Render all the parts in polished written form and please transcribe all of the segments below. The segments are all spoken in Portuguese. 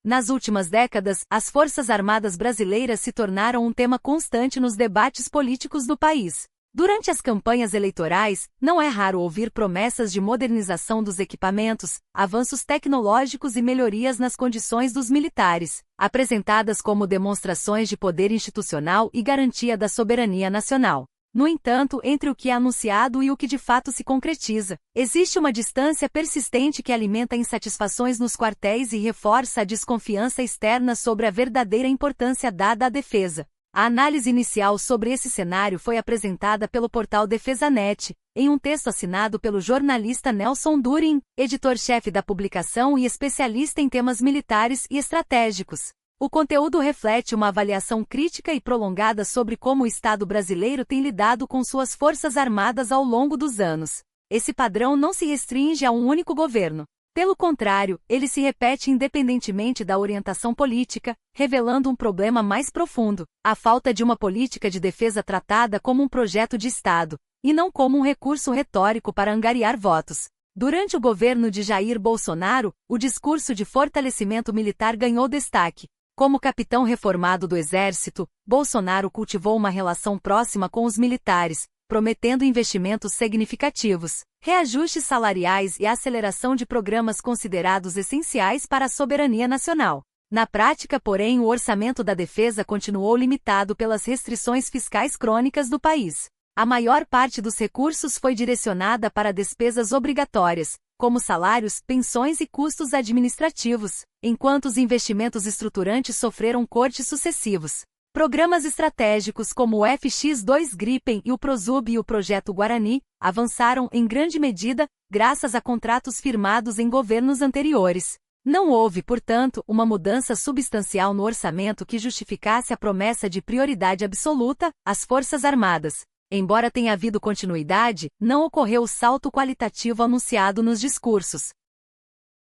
Nas últimas décadas, as Forças Armadas brasileiras se tornaram um tema constante nos debates políticos do país. Durante as campanhas eleitorais, não é raro ouvir promessas de modernização dos equipamentos, avanços tecnológicos e melhorias nas condições dos militares, apresentadas como demonstrações de poder institucional e garantia da soberania nacional. No entanto, entre o que é anunciado e o que de fato se concretiza, existe uma distância persistente que alimenta insatisfações nos quartéis e reforça a desconfiança externa sobre a verdadeira importância dada à defesa. A análise inicial sobre esse cenário foi apresentada pelo portal DefesaNet, em um texto assinado pelo jornalista Nelson Durin, editor-chefe da publicação e especialista em temas militares e estratégicos. O conteúdo reflete uma avaliação crítica e prolongada sobre como o Estado brasileiro tem lidado com suas forças armadas ao longo dos anos. Esse padrão não se restringe a um único governo. Pelo contrário, ele se repete independentemente da orientação política, revelando um problema mais profundo: a falta de uma política de defesa tratada como um projeto de Estado, e não como um recurso retórico para angariar votos. Durante o governo de Jair Bolsonaro, o discurso de fortalecimento militar ganhou destaque. Como capitão reformado do Exército, Bolsonaro cultivou uma relação próxima com os militares, prometendo investimentos significativos, reajustes salariais e aceleração de programas considerados essenciais para a soberania nacional. Na prática, porém, o orçamento da defesa continuou limitado pelas restrições fiscais crônicas do país. A maior parte dos recursos foi direcionada para despesas obrigatórias, como salários, pensões e custos administrativos, enquanto os investimentos estruturantes sofreram cortes sucessivos. Programas estratégicos como o FX-2 Gripen e o ProSub e o Projeto Guarani avançaram em grande medida, graças a contratos firmados em governos anteriores. Não houve, portanto, uma mudança substancial no orçamento que justificasse a promessa de prioridade absoluta às Forças Armadas. Embora tenha havido continuidade, não ocorreu o salto qualitativo anunciado nos discursos.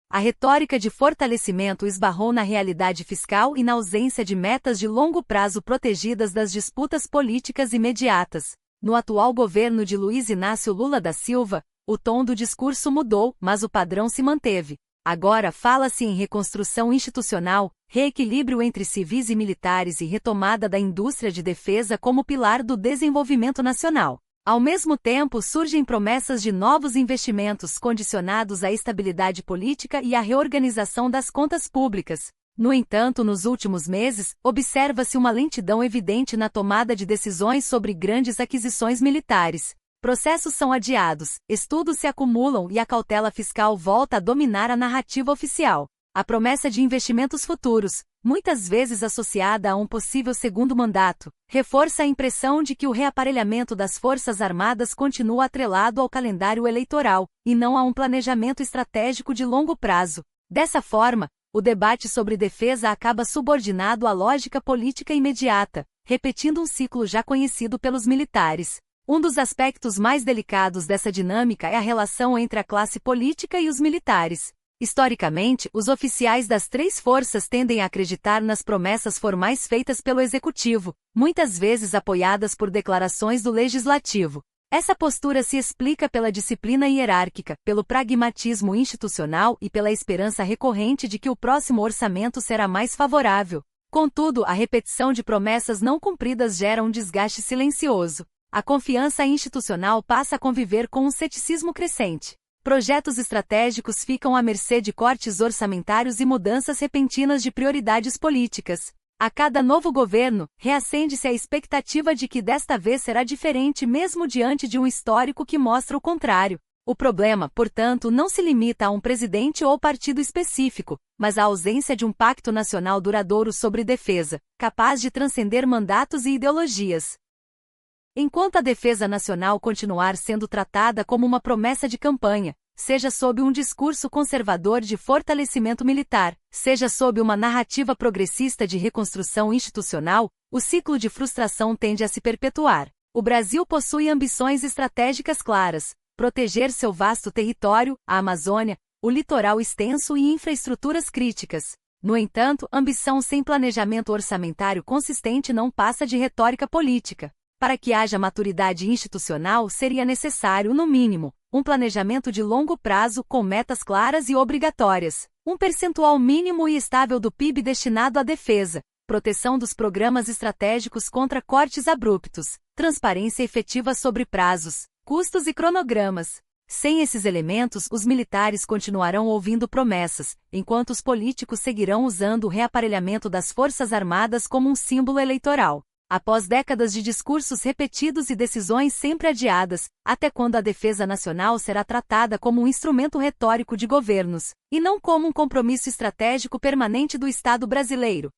A retórica de fortalecimento esbarrou na realidade fiscal e na ausência de metas de longo prazo protegidas das disputas políticas imediatas. No atual governo de Luiz Inácio Lula da Silva, o tom do discurso mudou, mas o padrão se manteve. Agora fala-se em reconstrução institucional, reequilíbrio entre civis e militares e retomada da indústria de defesa como pilar do desenvolvimento nacional. Ao mesmo tempo, surgem promessas de novos investimentos condicionados à estabilidade política e à reorganização das contas públicas. No entanto, nos últimos meses, observa-se uma lentidão evidente na tomada de decisões sobre grandes aquisições militares. Processos são adiados, estudos se acumulam e a cautela fiscal volta a dominar a narrativa oficial. A promessa de investimentos futuros, muitas vezes associada a um possível segundo mandato, reforça a impressão de que o reaparelhamento das Forças Armadas continua atrelado ao calendário eleitoral, e não a um planejamento estratégico de longo prazo. Dessa forma, o debate sobre defesa acaba subordinado à lógica política imediata, repetindo um ciclo já conhecido pelos militares. Um dos aspectos mais delicados dessa dinâmica é a relação entre a classe política e os militares. Historicamente, os oficiais das três forças tendem a acreditar nas promessas formais feitas pelo Executivo, muitas vezes apoiadas por declarações do Legislativo. Essa postura se explica pela disciplina hierárquica, pelo pragmatismo institucional e pela esperança recorrente de que o próximo orçamento será mais favorável. Contudo, a repetição de promessas não cumpridas gera um desgaste silencioso. A confiança institucional passa a conviver com um ceticismo crescente. Projetos estratégicos ficam à mercê de cortes orçamentários e mudanças repentinas de prioridades políticas. A cada novo governo, reacende-se a expectativa de que desta vez será diferente mesmo diante de um histórico que mostra o contrário. O problema, portanto, não se limita a um presidente ou partido específico, mas à ausência de um pacto nacional duradouro sobre defesa, capaz de transcender mandatos e ideologias. Enquanto a defesa nacional continuar sendo tratada como uma promessa de campanha, seja sob um discurso conservador de fortalecimento militar, seja sob uma narrativa progressista de reconstrução institucional, o ciclo de frustração tende a se perpetuar. O Brasil possui ambições estratégicas claras: proteger seu vasto território, a Amazônia, o litoral extenso e infraestruturas críticas. No entanto, ambição sem planejamento orçamentário consistente não passa de retórica política. Para que haja maturidade institucional, seria necessário, no mínimo, um planejamento de longo prazo com metas claras e obrigatórias, um percentual mínimo e estável do PIB destinado à defesa, proteção dos programas estratégicos contra cortes abruptos, transparência efetiva sobre prazos, custos e cronogramas. Sem esses elementos, os militares continuarão ouvindo promessas, enquanto os políticos seguirão usando o reaparelhamento das Forças Armadas como um símbolo eleitoral. Após décadas de discursos repetidos e decisões sempre adiadas, até quando a defesa nacional será tratada como um instrumento retórico de governos, e não como um compromisso estratégico permanente do Estado brasileiro?